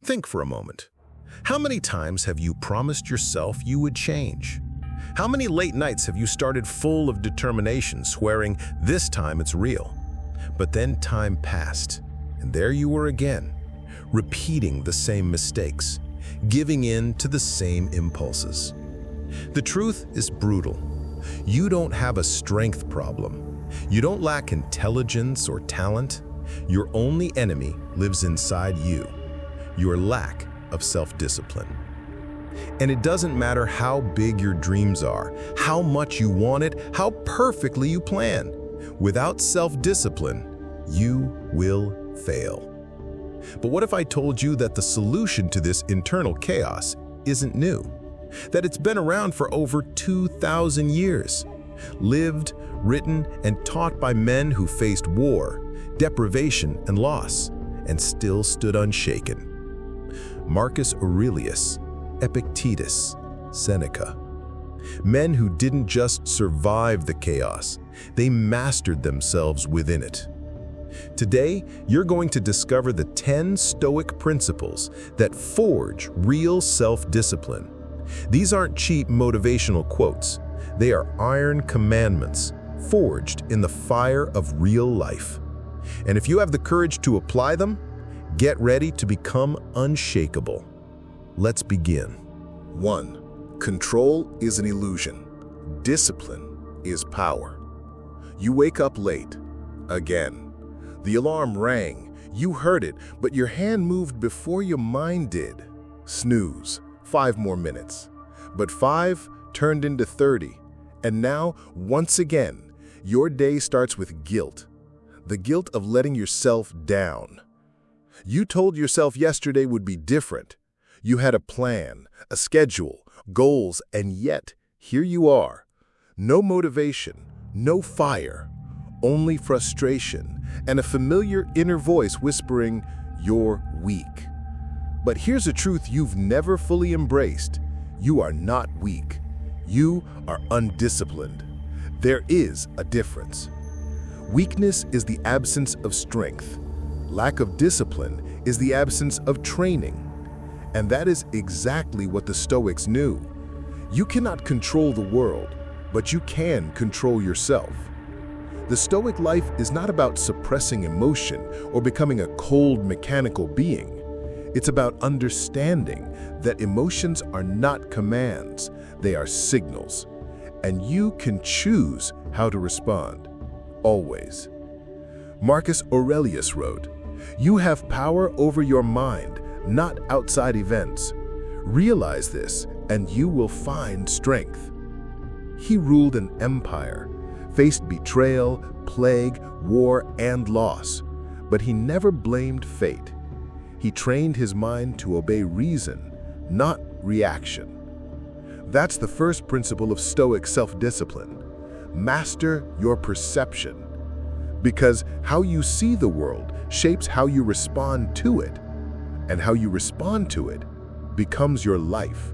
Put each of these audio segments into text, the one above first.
Think for a moment. How many times have you promised yourself you would change? How many late nights have you started full of determination, swearing this time it's real? But then time passed, and there you were again, repeating the same mistakes, giving in to the same impulses. The truth is brutal. You don't have a strength problem. You don't lack intelligence or talent. Your only enemy lives inside you, your lack of self-discipline. And it doesn't matter how big your dreams are, how much you want it, how perfectly you plan. Without self-discipline, you will fail. But what if I told you that the solution to this internal chaos isn't new? That it's been around for over 2,000 years, lived, written, and taught by men who faced war, deprivation, and loss, and still stood unshaken. Marcus Aurelius, Epictetus, Seneca. Men who didn't just survive the chaos, they mastered themselves within it. Today, you're going to discover the 10 Stoic principles that forge real self-discipline. These aren't cheap motivational quotes. They are iron commandments, forged in the fire of real life. And if you have the courage to apply them, get ready to become unshakable. Let's begin. 1. Control is an illusion. Discipline is power. You wake up late. Again. The alarm rang. You heard it, but your hand moved before your mind did. Snooze. 5 more minutes. But 5 turned into 30. And now, once again, your day starts with guilt. The guilt of letting yourself down. You told yourself yesterday would be different. You had a plan, a schedule, goals, and yet, here you are. No motivation, no fire, only frustration, and a familiar inner voice whispering, "You're weak." But here's a truth you've never fully embraced. You are not weak. You are undisciplined. There is a difference. Weakness is the absence of strength. Lack of discipline is the absence of training. And that is exactly what the Stoics knew. You cannot control the world, but you can control yourself. The Stoic life is not about suppressing emotion or becoming a cold mechanical being. It's about understanding that emotions are not commands, they are signals. And you can choose how to respond, always. Marcus Aurelius wrote, "You have power over your mind, not outside events. Realize this, and you will find strength." He ruled an empire, faced betrayal, plague, war, and loss, but he never blamed fate. He trained his mind to obey reason, not reaction. That's the first principle of Stoic self-discipline. Master your perception. Because how you see the world shapes how you respond to it, and how you respond to it becomes your life.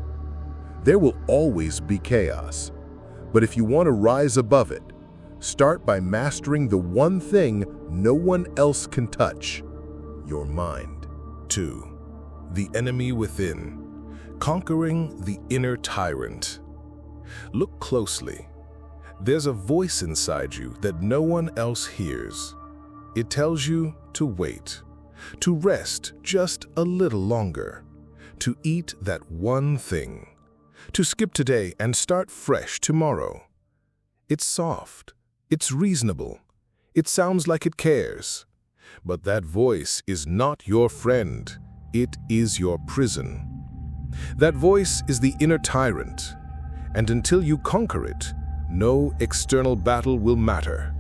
There will always be chaos, but if you want to rise above it, start by mastering the one thing no one else can touch, your mind. 2. The enemy within. Conquering the inner tyrant. Look closely. There's a voice inside you that no one else hears. It tells you to wait, to rest just a little longer, to eat that one thing, to skip today and start fresh tomorrow. It's soft, it's reasonable, it sounds like it cares. But that voice is not your friend, it is your prison. That voice is the inner tyrant, and until you conquer it, no external battle will matter.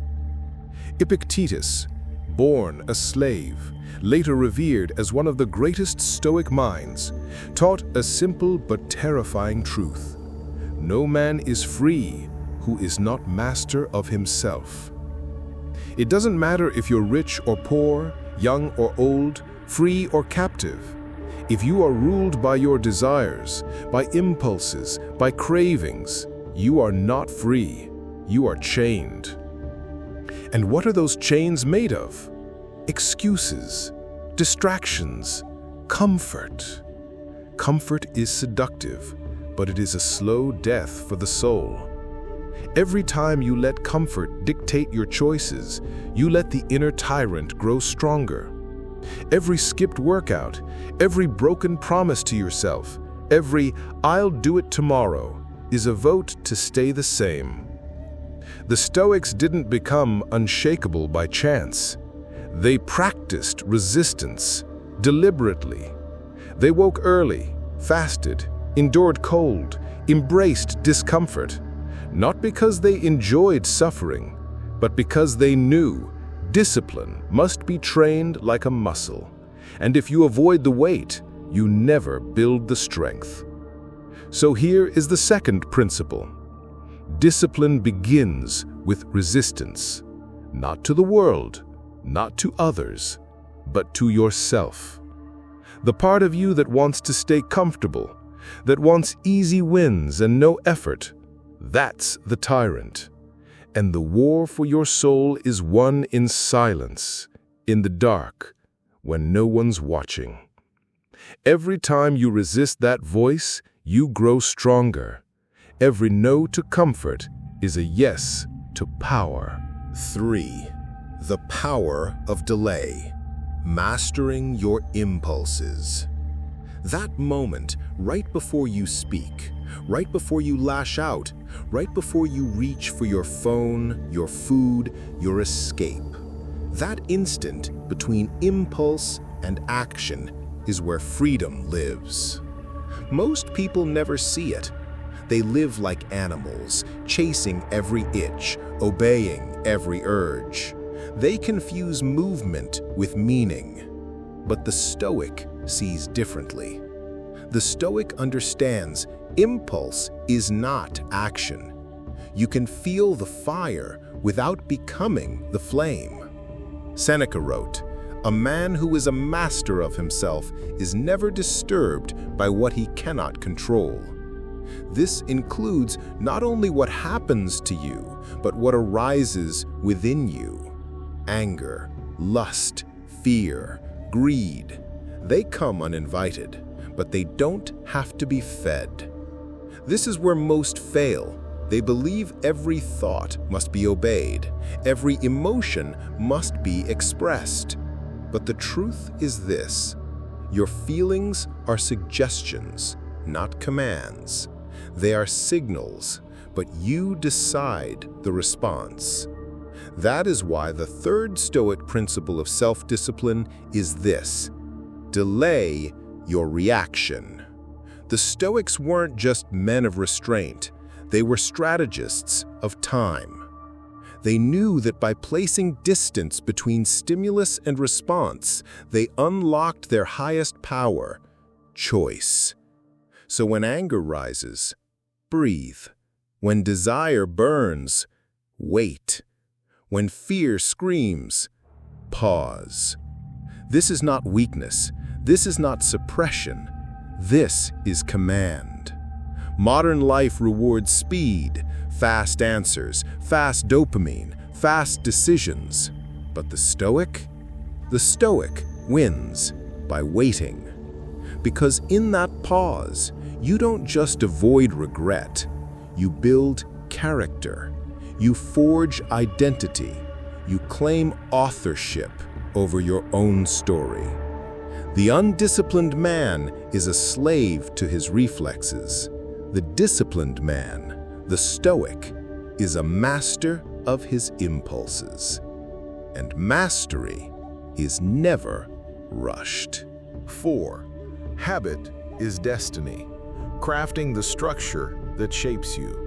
Epictetus, born a slave, later revered as one of the greatest Stoic minds, taught a simple but terrifying truth. No man is free who is not master of himself. It doesn't matter if you're rich or poor, young or old, free or captive. If you are ruled by your desires, by impulses, by cravings, you are not free. You are chained. And what are those chains made of? Excuses, distractions, Comfort. Comfort is seductive, but it is a slow death for the soul. Every time you let comfort dictate your choices, you let the inner tyrant grow stronger. Every skipped workout, every broken promise to yourself, every "I'll do it tomorrow" is a vote to stay the same. The Stoics didn't become unshakable by chance. They practiced resistance deliberately. They woke early, fasted, endured cold, embraced discomfort, not because they enjoyed suffering, but because they knew discipline must be trained like a muscle, and if you avoid the weight, you never build the strength. So here is the second principle. Discipline begins with resistance, not to the world, not to others, but to yourself. The part of you that wants to stay comfortable, that wants easy wins and no effort, that's the tyrant. And the war for your soul is won in silence, in the dark, when no one's watching. Every time you resist that voice, you grow stronger. Every no to comfort is a yes to power. 3. The power of delay. Mastering your impulses. That moment, right before you speak, right before you lash out, right before you reach for your phone, your food, your escape. That instant between impulse and action is where freedom lives. Most people never see it. They live like animals, chasing every itch, obeying every urge. They confuse movement with meaning. But the Stoic sees differently. The Stoic understands impulse is not action. You can feel the fire without becoming the flame. Seneca wrote, "A man who is a master of himself is never disturbed by what he cannot control." This includes not only what happens to you, but what arises within you. Anger, lust, fear, greed. They come uninvited, but they don't have to be fed. This is where most fail. They believe every thought must be obeyed, every emotion must be expressed. But the truth is this: your feelings are suggestions, not commands. They are signals, but you decide the response. That is why the third Stoic principle of self-discipline is this: delay your reaction. The Stoics weren't just men of restraint, they were strategists of time. They knew that by placing distance between stimulus and response, they unlocked their highest power, choice. So when anger rises, breathe. When desire burns, wait. When fear screams, pause. This is not weakness. This is not suppression. This is command. Modern life rewards speed, fast answers, fast dopamine, fast decisions. But the Stoic wins by waiting. Because in that pause, you don't just avoid regret. You build character. You forge identity. You claim authorship over your own story. The undisciplined man is a slave to his reflexes. The disciplined man, the Stoic, is a master of his impulses. And mastery is never rushed. 4. Habit is destiny, crafting the structure that shapes you.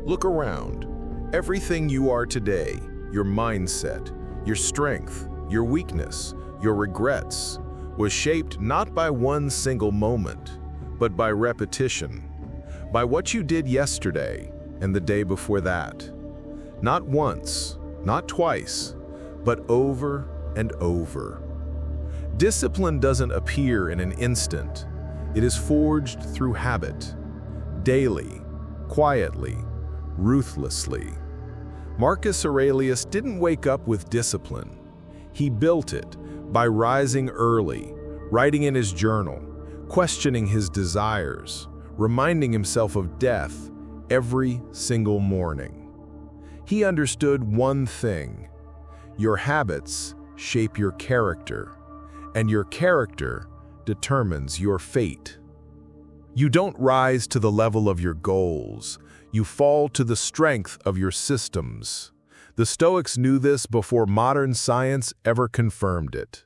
Look around. Everything you are today, your mindset, your strength, your weakness, your regrets, was shaped not by one single moment, but by repetition, by what you did yesterday and the day before that. Not once, not twice, but over and over. Discipline doesn't appear in an instant. It is forged through habit, daily, quietly, ruthlessly. Marcus Aurelius didn't wake up with discipline. He built it by rising early, writing in his journal, questioning his desires, reminding himself of death every single morning. He understood one thing: your habits shape your character, and your character determines your fate. You don't rise to the level of your goals, you fall to the strength of your systems. The Stoics knew this before modern science ever confirmed it.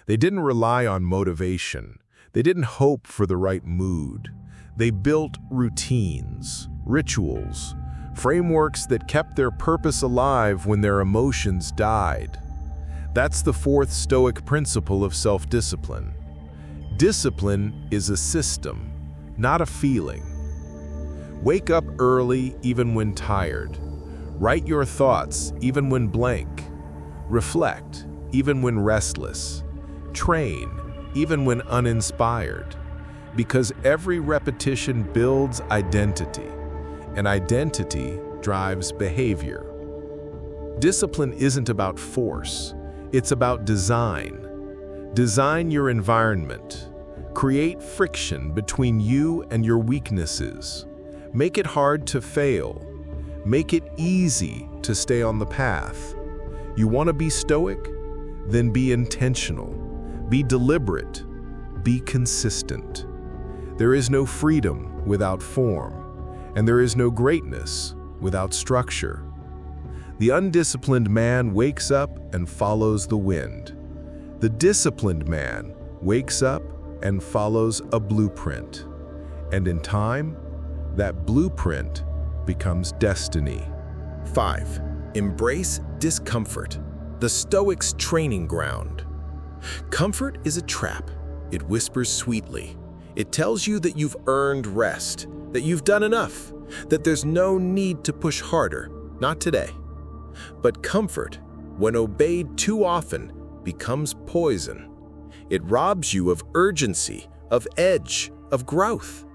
They didn't rely on motivation. They didn't hope for the right mood. They built routines, rituals, frameworks that kept their purpose alive when their emotions died. That's the fourth Stoic principle of self-discipline. Discipline is a system, not a feeling. Wake up early even when tired. Write your thoughts even when blank. Reflect even when restless. Train even when uninspired. Because every repetition builds identity, and identity drives behavior. Discipline isn't about force, it's about design. Design your environment. Create friction between you and your weaknesses. Make it hard to fail. Make it easy to stay on the path. You want to be stoic? Then be intentional. Be deliberate. Be consistent. There is no freedom without form, and there is no greatness without structure. The undisciplined man wakes up and follows the wind. The disciplined man wakes up and follows a blueprint. And in time, that blueprint becomes destiny. 5. Embrace discomfort, the Stoics' training ground. Comfort is a trap. It whispers sweetly. It tells you that you've earned rest, that you've done enough, that there's no need to push harder, not today. But comfort, when obeyed too often, becomes poison. It robs you of urgency, of edge, of growth.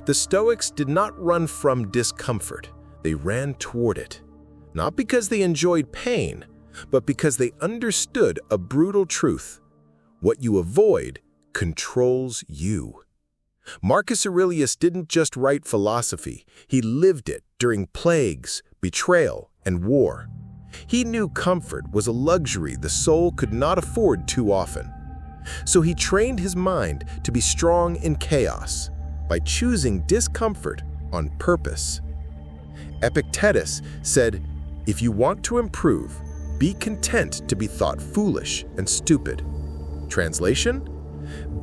The Stoics did not run from discomfort, they ran toward it. Not because they enjoyed pain, but because they understood a brutal truth. What you avoid controls you. Marcus Aurelius didn't just write philosophy, he lived it during plagues, betrayal, and war. He knew comfort was a luxury the soul could not afford too often. So he trained his mind to be strong in chaos by choosing discomfort on purpose. Epictetus said, "If you want to improve, be content to be thought foolish and stupid." Translation?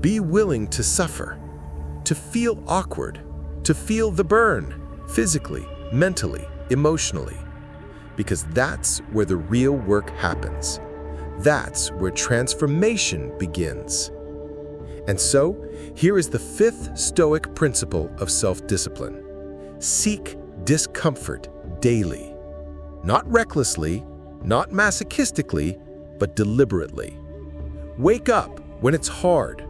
Be willing to suffer, to feel awkward, to feel the burn, physically, mentally, emotionally. Because that's where the real work happens. That's where transformation begins. And so, here is the fifth Stoic principle of self-discipline. Seek discomfort daily. Not recklessly, not masochistically, but deliberately. Wake up when it's hard.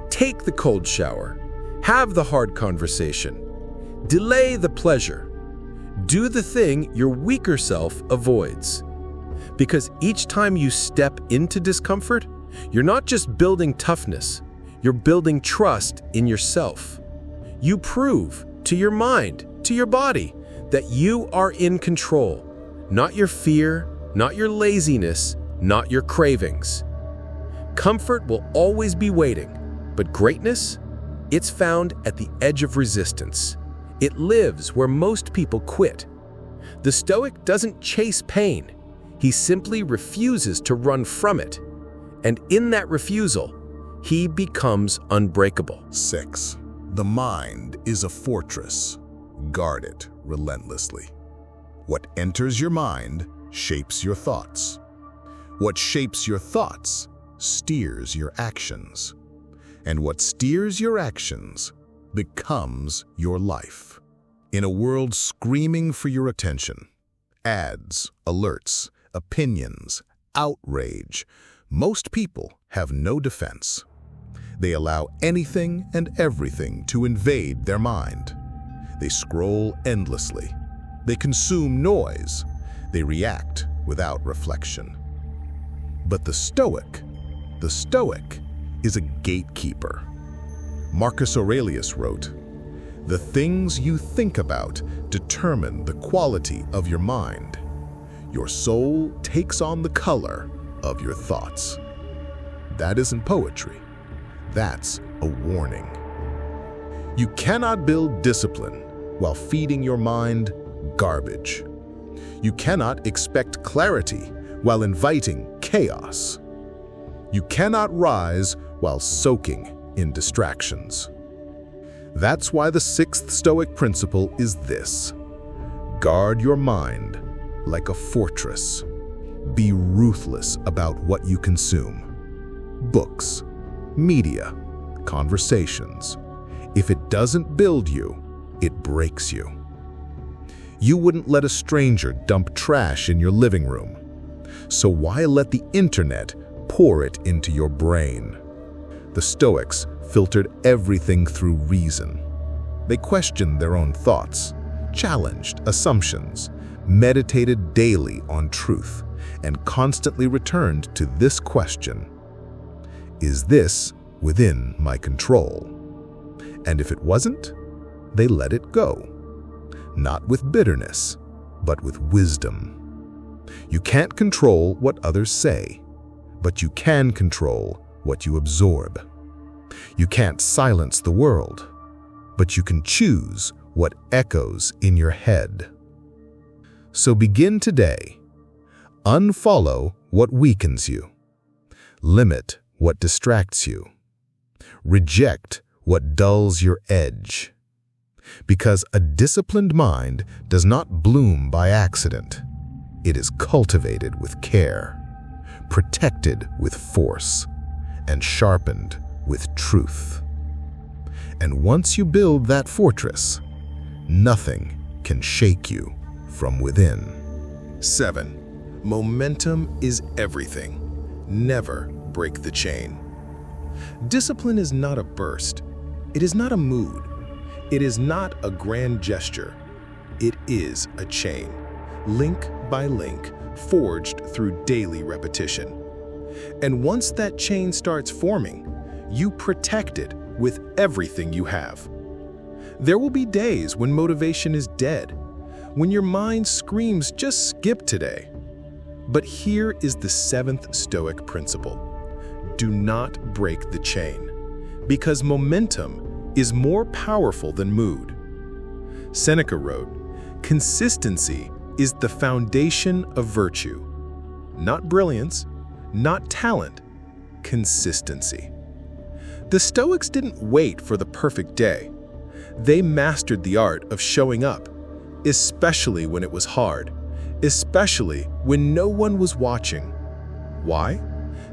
Take the cold shower. Have the hard conversation. Delay the pleasure. Do the thing your weaker self avoids. Because each time you step into discomfort, you're not just building toughness, you're building trust in yourself. You prove to your mind, to your body, that you are in control. Not your fear, not your laziness, not your cravings. Comfort will always be waiting, but greatness, it's found at the edge of resistance. It lives where most people quit. The Stoic doesn't chase pain. He simply refuses to run from it. And in that refusal, he becomes unbreakable. 6. The mind is a fortress. Guard it relentlessly. What enters your mind shapes your thoughts. What shapes your thoughts steers your actions. And what steers your actions becomes your life. In a world screaming for your attention, ads, alerts, opinions, outrage, most people have no defense. They allow anything and everything to invade their mind. They scroll endlessly. They consume noise. They react without reflection. But the Stoic, is a gatekeeper. Marcus Aurelius wrote, "The things you think about determine the quality of your mind. Your soul takes on the color of your thoughts." That isn't poetry. That's a warning. You cannot build discipline while feeding your mind garbage. You cannot expect clarity while inviting chaos. You cannot rise while soaking in distractions. That's why the sixth Stoic principle is this: guard your mind like a fortress. Be ruthless about what you consume. Books, media, conversations. If it doesn't build you, it breaks you. You wouldn't let a stranger dump trash in your living room. So why let the internet pour it into your brain? The Stoics filtered everything through reason. They questioned their own thoughts, challenged assumptions, meditated daily on truth, and constantly returned to this question: is this within my control? And if it wasn't, they let it go. Not with bitterness, but with wisdom. You can't control what others say, but you can control what you absorb. You can't silence the world, but you can choose what echoes in your head. So begin today. Unfollow what weakens you. Limit what distracts you. Reject what dulls your edge. Because a disciplined mind does not bloom by accident. It is cultivated with care, protected with force, and sharpened with truth. And once you build that fortress, nothing can shake you from within. 7. Momentum is everything. Never break the chain. Discipline is not a burst. It is not a mood. It is not a grand gesture. It is a chain, link by link, forged through daily repetition. And once that chain starts forming, you protect it with everything you have. There will be days when motivation is dead, when your mind screams, "Just skip today." But here is the seventh Stoic principle: do not break the chain, because momentum is more powerful than mood. Seneca wrote, "Consistency is the foundation of virtue." Not brilliance, not talent, consistency. The Stoics didn't wait for the perfect day. They mastered the art of showing up, especially when it was hard, especially when no one was watching. Why?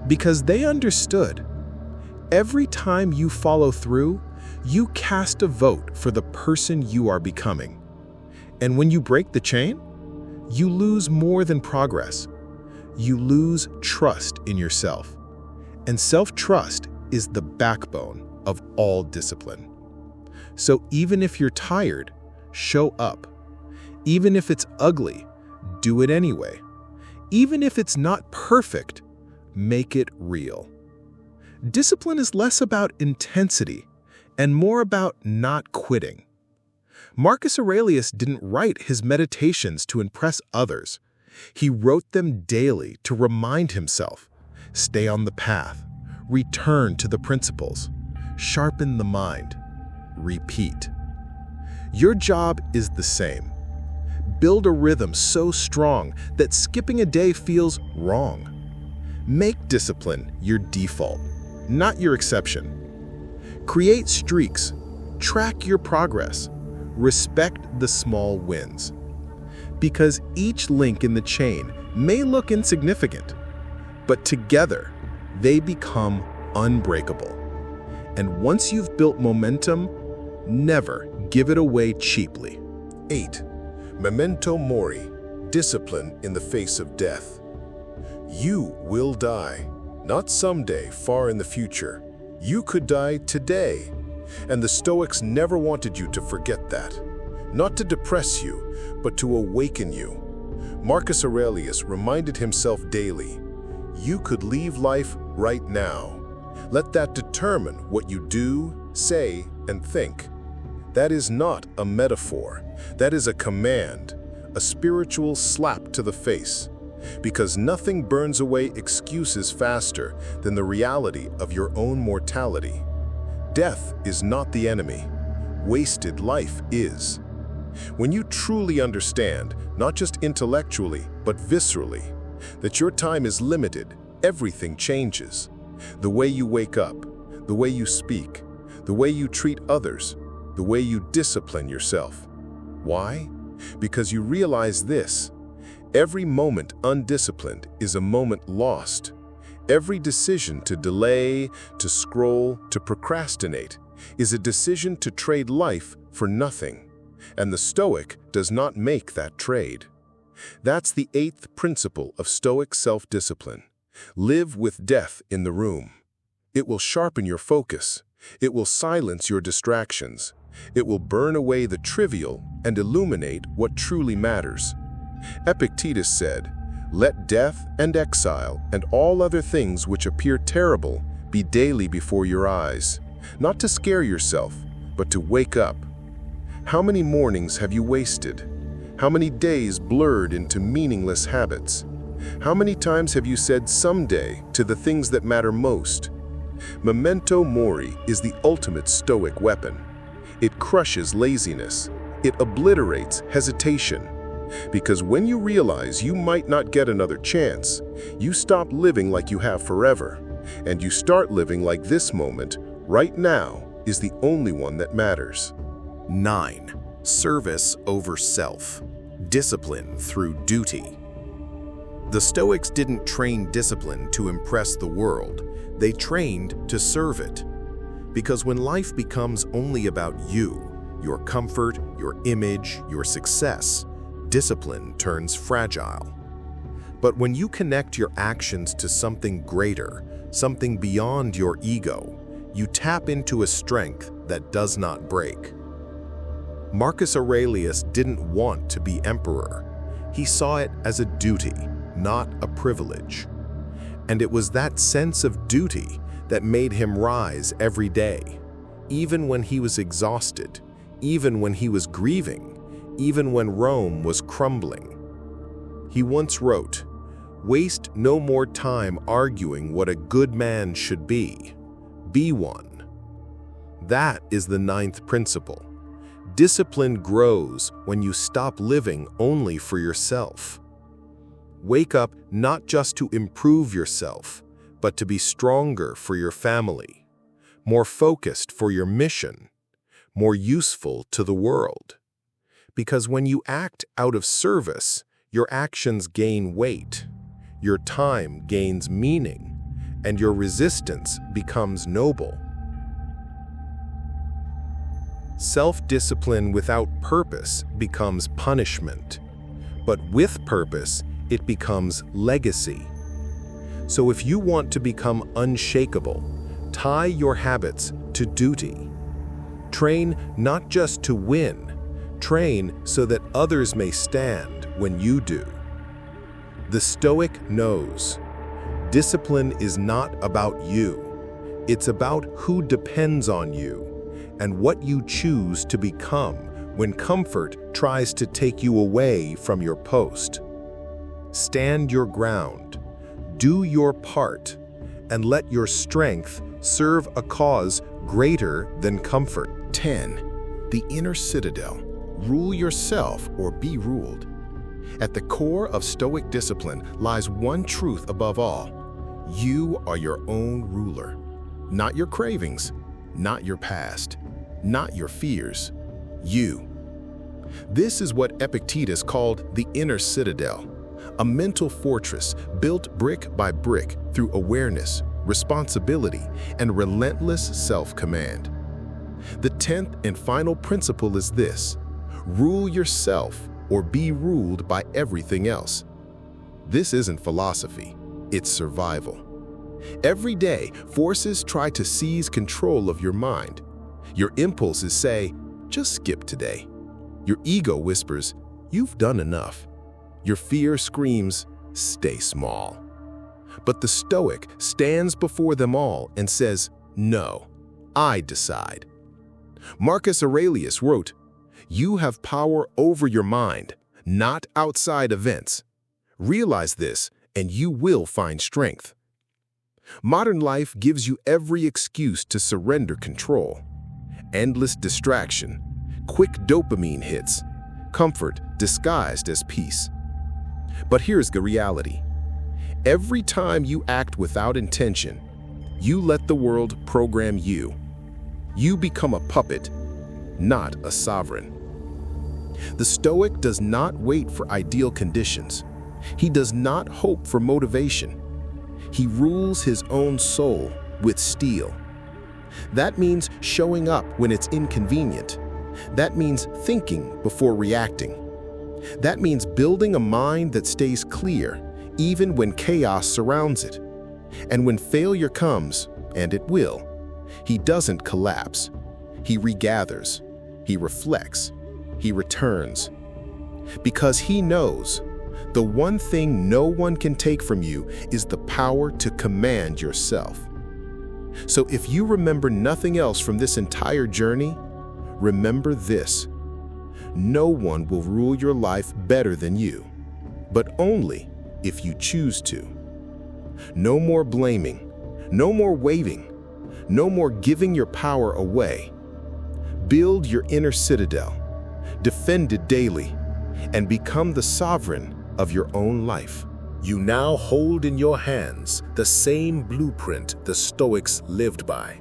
Because they understood. Every time you follow through, you cast a vote for the person you are becoming. And when you break the chain, you lose more than progress. You lose trust in yourself. And self-trust is the backbone of all discipline. So even if you're tired, show up. Even if it's ugly, do it anyway. Even if it's not perfect, make it real. Discipline is less about intensity and more about not quitting. Marcus Aurelius didn't write his meditations to impress others. He wrote them daily to remind himself, stay on the path, return to the principles, sharpen the mind, repeat. Your job is the same. Build a rhythm so strong that skipping a day feels wrong. Make discipline your default, not your exception. Create streaks, track your progress, respect the small wins. Because each link in the chain may look insignificant, but together they become unbreakable. And once you've built momentum, never give it away cheaply. 8. Memento mori, discipline in the face of death. You will die, not someday far in the future. You could die today. And the Stoics never wanted you to forget that. Not to depress you, but to awaken you. Marcus Aurelius reminded himself daily, you could leave life right now. Let that determine what you do, say, and think. That is not a metaphor. That is a command, a spiritual slap to the face. Because nothing burns away excuses faster than the reality of your own mortality. Death is not the enemy. Wasted life is. When you truly understand, not just intellectually, but viscerally, that your time is limited, everything changes. The way you wake up, the way you speak, the way you treat others, the way you discipline yourself. Why? Because you realize this. Every moment undisciplined is a moment lost. Every decision to delay, to scroll, to procrastinate is a decision to trade life for nothing. And the Stoic does not make that trade. That's the 8th principle of Stoic self-discipline. Live with death in the room. It will sharpen your focus. It will silence your distractions. It will burn away the trivial and illuminate what truly matters. Epictetus said, "Let death and exile and all other things which appear terrible be daily before your eyes, not to scare yourself, but to wake up." How many mornings have you wasted? How many days blurred into meaningless habits? How many times have you said someday to the things that matter most? Memento mori is the ultimate Stoic weapon. It crushes laziness. It obliterates hesitation. Because when you realize you might not get another chance, you stop living like you have forever, and you start living like this moment, right now, is the only one that matters. 9. Service over self. Discipline through duty. The Stoics didn't train discipline to impress the world. They trained to serve it. Because when life becomes only about you, your comfort, your image, your success, discipline turns fragile. But when you connect your actions to something greater, something beyond your ego, you tap into a strength that does not break. Marcus Aurelius didn't want to be emperor. He saw it as a duty, not a privilege. And it was that sense of duty that made him rise every day, even when he was exhausted, even when he was grieving, even when Rome was crumbling. He once wrote, "Waste no more time arguing what a good man should be. Be one." That is the 9th principle. Discipline grows when you stop living only for yourself. Wake up not just to improve yourself, but to be stronger for your family, more focused for your mission, more useful to the world. Because when you act out of service, your actions gain weight, your time gains meaning, and your resistance becomes noble. Self-discipline without purpose becomes punishment, but with purpose, it becomes legacy. So if you want to become unshakable, tie your habits to duty. Train not just to win, train so that others may stand when you do. The Stoic knows, discipline is not about you. It's about who depends on you and what you choose to become when comfort tries to take you away from your post. Stand your ground, do your part, and let your strength serve a cause greater than comfort. 10. The inner citadel. Rule yourself or be ruled. At the core of Stoic discipline lies one truth above all. You are your own ruler. Not your cravings, not your past, not your fears. You. This is what Epictetus called the inner citadel, a mental fortress built brick by brick through awareness, responsibility, and relentless self-command. The 10th and final principle is this: rule yourself or be ruled by everything else. This isn't philosophy, it's survival. Every day, forces try to seize control of your mind. Your impulses say, just skip today. Your ego whispers, you've done enough. Your fear screams, stay small. But the Stoic stands before them all and says, "No, I decide." Marcus Aurelius wrote, "You have power over your mind, not outside events. Realize this, and you will find strength." Modern life gives you every excuse to surrender control. Endless distraction, quick dopamine hits, comfort disguised as peace. But here's the reality. Every time you act without intention, you let the world program you. You become a puppet, not a sovereign. The Stoic does not wait for ideal conditions. He does not hope for motivation. He rules his own soul with steel. That means showing up when it's inconvenient. That means thinking before reacting. That means building a mind that stays clear, even when chaos surrounds it. And when failure comes, and it will, he doesn't collapse. He regathers, he reflects, he returns. Because he knows the one thing no one can take from you is the power to command yourself. So if you remember nothing else from this entire journey, remember this. No one will rule your life better than you, but only if you choose to. No more blaming, no more waving, no more giving your power away. Build your inner citadel, defend it daily, and become the sovereign of your own life. You now hold in your hands the same blueprint the Stoics lived by.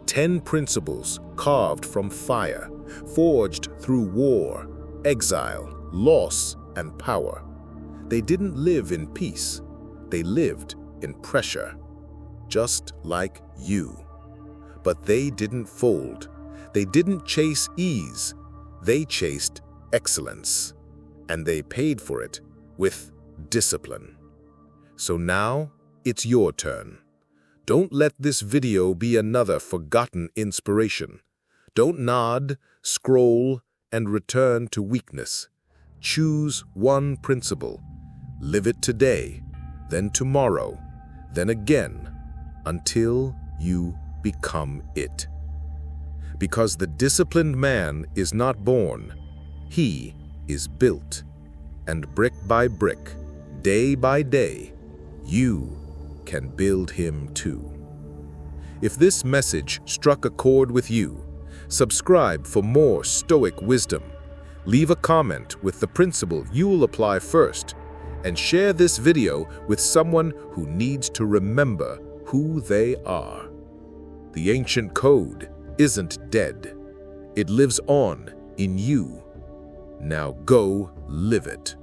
10 principles carved from fire, forged through war, exile, loss, and power. They didn't live in peace. They lived in pressure, just like you. But they didn't fold. They didn't chase ease. They chased excellence. And they paid for it with discipline. So now it's your turn. Don't let this video be another forgotten inspiration. Don't nod, scroll, and return to weakness. Choose one principle. Live it today, then tomorrow, then again, until you become it. Because the disciplined man is not born, he is built. And brick by brick, day by day, you can build him too. If this message struck a chord with you, subscribe for more Stoic wisdom. Leave a comment with the principle you'll apply first, and share this video with someone who needs to remember who they are. The ancient code isn't dead. It lives on in you. Now go live it.